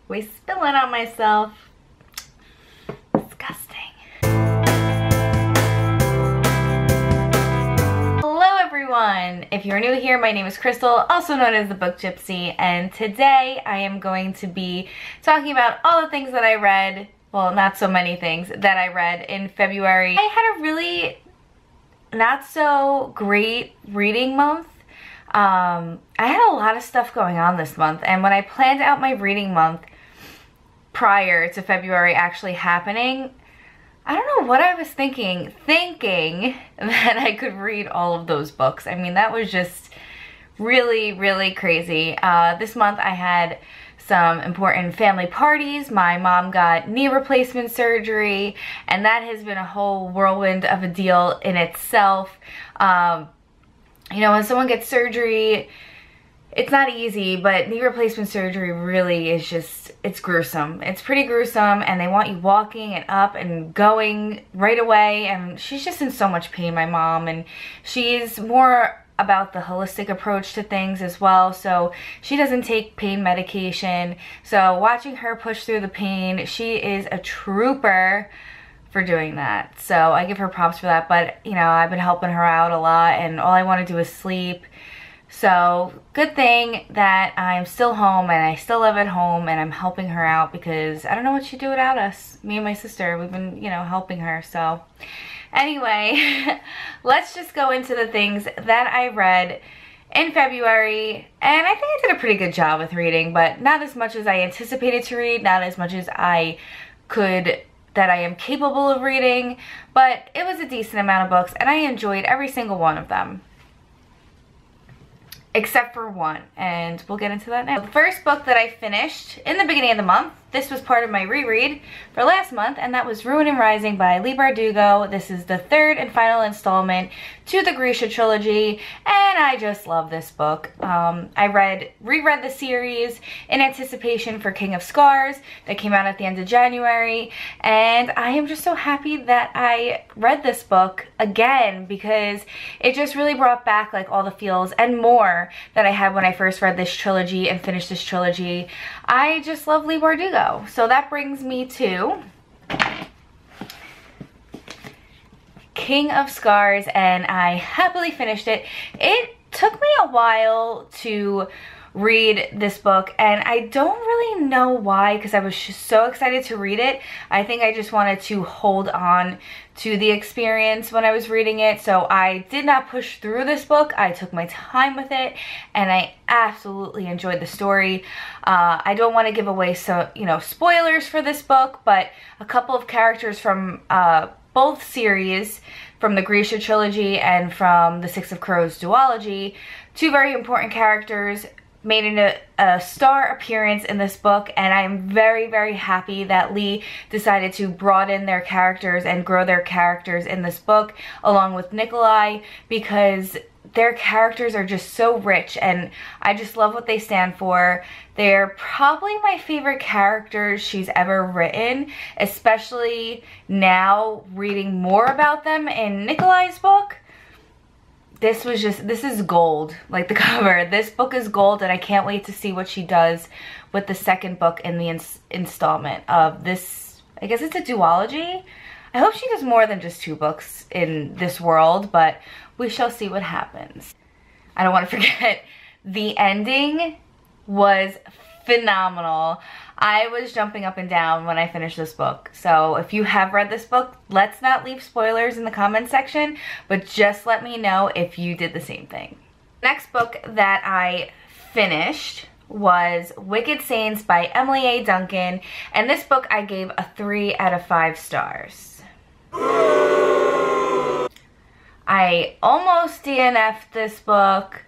We spill it on myself. Disgusting. Hello everyone! If you're new here, my name is Crystal, also known as the Book Gypsy, and today I am going to be talking about all the things that I read, well, not so many things that I read in February. I had a really not so great reading month. I had a lot of stuff going on this month, and when I planned out my reading month prior to February actually happening, I don't know what I was thinking that I could read all of those books. I mean, that was just really, really crazy. This month I had some important family parties. My mom got knee replacement surgery, and that has been a whole whirlwind of a deal in itself. You know, when someone gets surgery, it's not easy, but knee replacement surgery really is just, it's gruesome. It's pretty gruesome, and they want you walking and up and going right away, and she's just in so much pain, my mom, and she's more about the holistic approach to things as well, so she doesn't take pain medication. So watching her push through the pain, she is a trooper for doing that. So I give her props for that, but you know, I've been helping her out a lot, and all I want to do is sleep. So good thing that I'm still home and I still live at home and I'm helping her out, because I don't know what she'd do without us. Me and my sister, we've been, you know, helping her. So anyway, let's just go into the things that I read in February, and I think I did a pretty good job with reading, but not as much as I anticipated to read, not as much as I am capable of reading, but it was a decent amount of books, and I enjoyed every single one of them. Except for one, and we'll get into that now. The first book that I finished in the beginning of the month, this was part of my reread for last month, and that was Ruin and Rising by Leigh Bardugo. This is the third and final installment to the Grisha trilogy, and I just love this book. I reread the series in anticipation for King of Scars that came out at the end of January, and I am just so happy that I read this book again, because it just really brought back like all the feels and more that I had when I first read this trilogy and finished this trilogy. I just love Leigh Bardugo. So that brings me to King of Scars, and I happily finished it. It took me a while to read this book, and I don't really know why, because I was just so excited to read it. I think I just wanted to hold on to the experience when I was reading it, so I did not push through this book. I took my time with it, and I absolutely enjoyed the story. I don't want to give away spoilers for this book, but a couple of characters from both series, from the Grisha trilogy and from the Six of Crows duology, two very important characters made a star appearance in this book, and I'm very, very happy that Leigh decided to broaden their characters and grow their characters in this book, along with Nikolai, because their characters are just so rich, and I just love what they stand for. They're probably my favorite characters she's ever written, especially now reading more about them in Nikolai's book. This is gold, like the cover. This book is gold, and I can't wait to see what she does with the second book in the installment of this. I guess it's a duology. I hope she does more than just two books in this world, but we shall see what happens. I don't want to forget, the ending was phenomenal. I was jumping up and down when I finished this book. So if you have read this book, let's not leave spoilers in the comment section, but just let me know if you did the same thing. Next book that I finished was Wicked Saints by Emily A. Duncan, and this book I gave a 3 out of 5 stars. I almost DNF'd this book,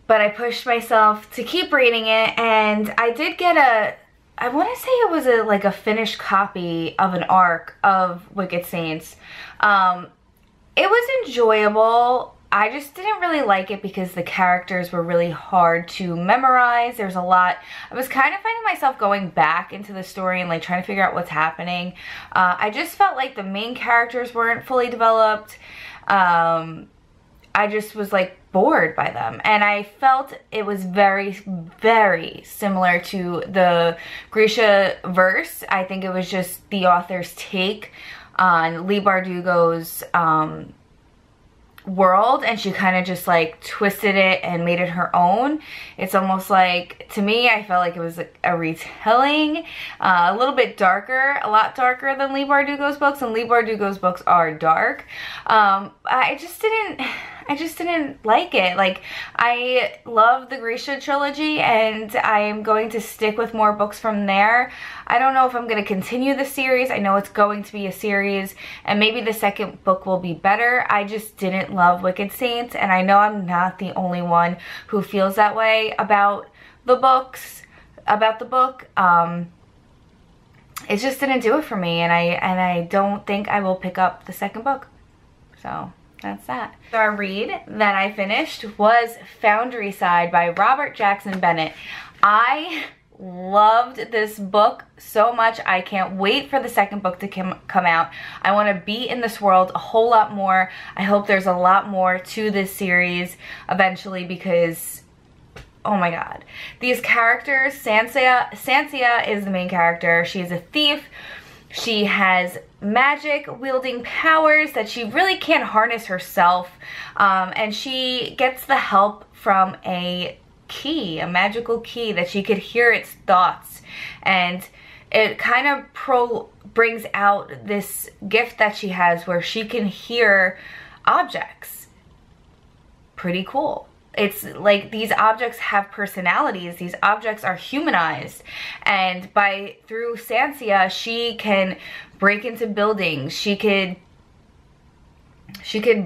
but I pushed myself to keep reading it, and I did get I want to say it was like a finished copy of an arc of Wicked Saints. It was enjoyable. I just didn't really like it because the characters were really hard to memorize. There's a lot. I was kind of finding myself going back into the story and like trying to figure out what's happening. I just felt like the main characters weren't fully developed. I just was like bored by them, and I felt it was very, very similar to the Grisha verse. I think it was just the author's take on Leigh Bardugo's world, and she kind of just like twisted it and made it her own. It's almost like, to me, I felt like it was a retelling, a little bit darker, a lot darker than Leigh Bardugo's books, and Leigh Bardugo's books are dark. I just didn't like it. Like, I love the Grisha trilogy, and I am going to stick with more books from there. I don't know if I'm going to continue the series. I know it's going to be a series, and maybe the second book will be better. I just didn't love Wicked Saints, and I know I'm not the only one who feels that way about the books, about the book. It just didn't do it for me, and I don't think I will pick up the second book. So that's that. So our read that I finished was Foundryside by Robert Jackson Bennett. I loved this book so much. I can't wait for the second book to come out. I want to be in this world a whole lot more. I hope there's a lot more to this series eventually, because oh my god, these characters, Sansia is the main character. She's a thief. She has magic wielding powers that she really can't harness herself, and she gets the help from a key, a magical key that she could hear its thoughts, and it kind of brings out this gift that she has where she can hear objects. Pretty cool. It's like these objects have personalities. These objects are humanized, and through Sansia, she can break into buildings. She could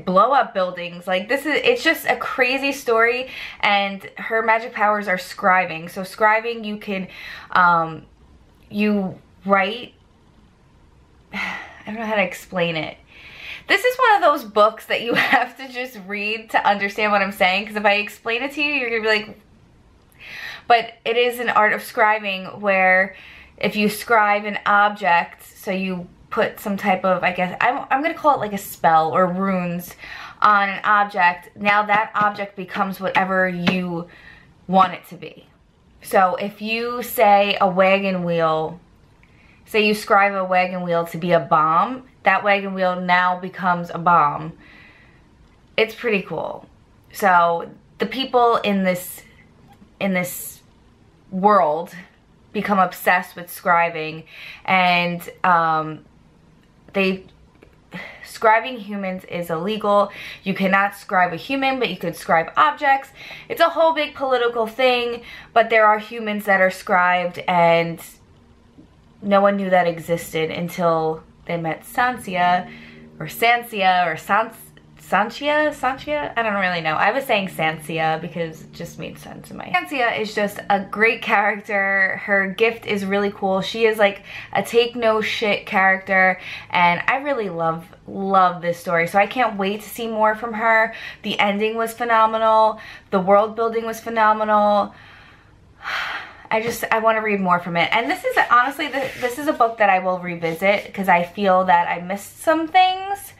blow up buildings. Like, it's just a crazy story, and her magic powers are scribing. So scribing, you can you write, I don't know how to explain it. This is one of those books that you have to just read to understand what I'm saying, because if I explain it to you, you're gonna be like, but it is an art of scribing where if you scribe an object, so you put some type of, I guess, I'm gonna call it like a spell or runes on an object, now that object becomes whatever you want it to be. So if you say a wagon wheel, say you scribe a wagon wheel to be a bomb, that wagon wheel now becomes a bomb. It's pretty cool. So the people in this world become obsessed with scribing, and scribing humans is illegal. You cannot scribe a human, but you could scribe objects. It's a whole big political thing, but there are humans that are scribed, and no one knew that existed until they met Sansia, or Sanchia? I don't really know. I was saying Sansia because it just made sense in my head. Sansia is just a great character. Her gift is really cool. She is like a take no shit character, and I really love this story. So I can't wait to see more from her. The ending was phenomenal. The world building was phenomenal. I want to read more from it. And this is, honestly, this is a book that I will revisit, because I feel that I missed some things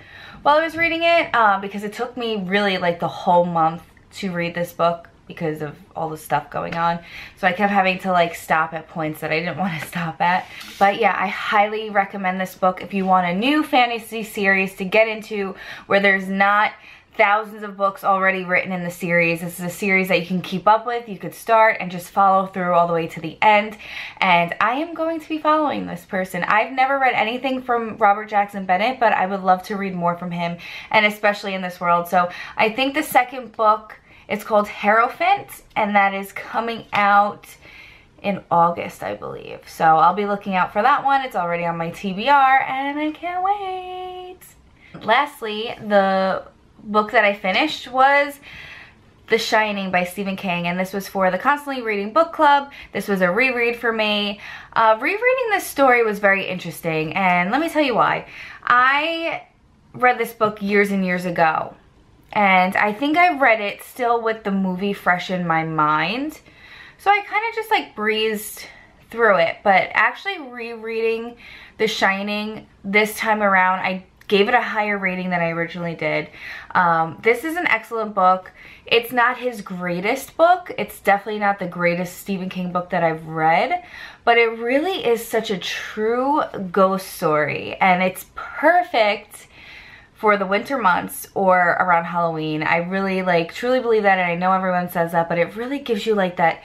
while I was reading it, because it took me really like the whole month to read this book because of all the stuff going on. So I kept having to like stop at points that I didn't want to stop at. But yeah, I highly recommend this book if you want a new fantasy series to get into where there's not thousands of books already written in the series. This is a series that you can keep up with. You could start and just follow through all the way to the end. And I am going to be following this person. I've never read anything from Robert Jackson Bennett, but I would love to read more from him, and especially in this world. So I think the second book, it's called Hierophant, and that is coming out in August, I believe. So I'll be looking out for that one. It's already on my TBR, and I can't wait. Lastly, the book that I finished was The Shining by Stephen King, and this was for the Constantly Reading Book Club. This was a reread for me. Rereading this story was very interesting, and let me tell you why. I read this book years and years ago, and I think I read it still with the movie fresh in my mind, so I kind of just like breezed through it. But actually rereading The Shining this time around, I gave it a higher rating than I originally did. This is an excellent book. It's not his greatest book. It's definitely not the greatest Stephen King book that I've read, but it really is such a true ghost story, and it's perfect for the winter months or around Halloween. I really truly believe that, and I know everyone says that, but it really gives you like that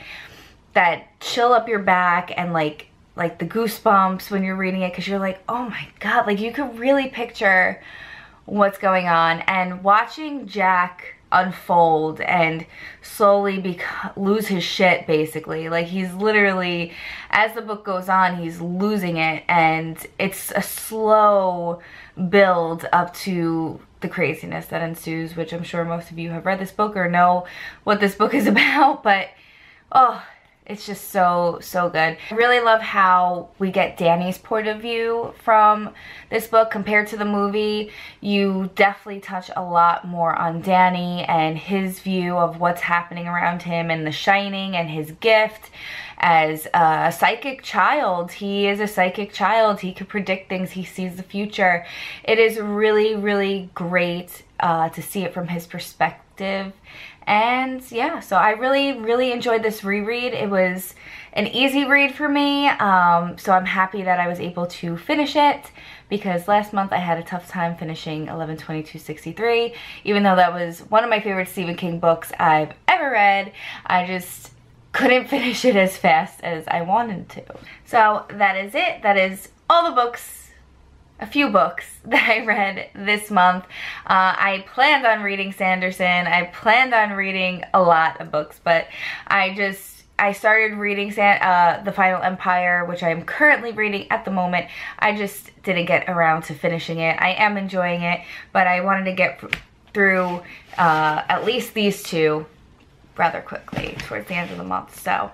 chill up your back and like the goosebumps when you're reading it, because you're like, oh my god, like you could really picture what's going on. And watching Jack unfold and slowly lose his shit, basically, like he's literally, as the book goes on, he's losing it, and it's a slow build up to the craziness that ensues, which I'm sure most of you have read this book or know what this book is about, but oh, it's just so good. I really love how we get Danny's point of view from this book compared to the movie. You definitely touch a lot more on Danny and his view of what's happening around him and The Shining and his gift as a psychic child. He is a psychic child. He can predict things. He sees the future. It is really great to see it from his perspective. And yeah, so I really enjoyed this reread. It was an easy read for me, so I'm happy that I was able to finish it, because last month I had a tough time finishing 11/22/63. Even though that was one of my favorite Stephen King books I've ever read, I just couldn't finish it as fast as I wanted to. So that is it. That is all the books, a few books that I read this month. I planned on reading Sanderson. I planned on reading a lot of books, but I started reading The Final Empire, which I am currently reading at the moment. I just didn't get around to finishing it. I am enjoying it, but I wanted to get through at least these two rather quickly towards the end of the month. So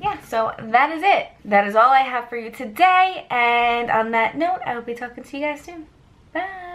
yeah, so that is it. That is all I have for you today. And on that note, I will be talking to you guys soon. Bye.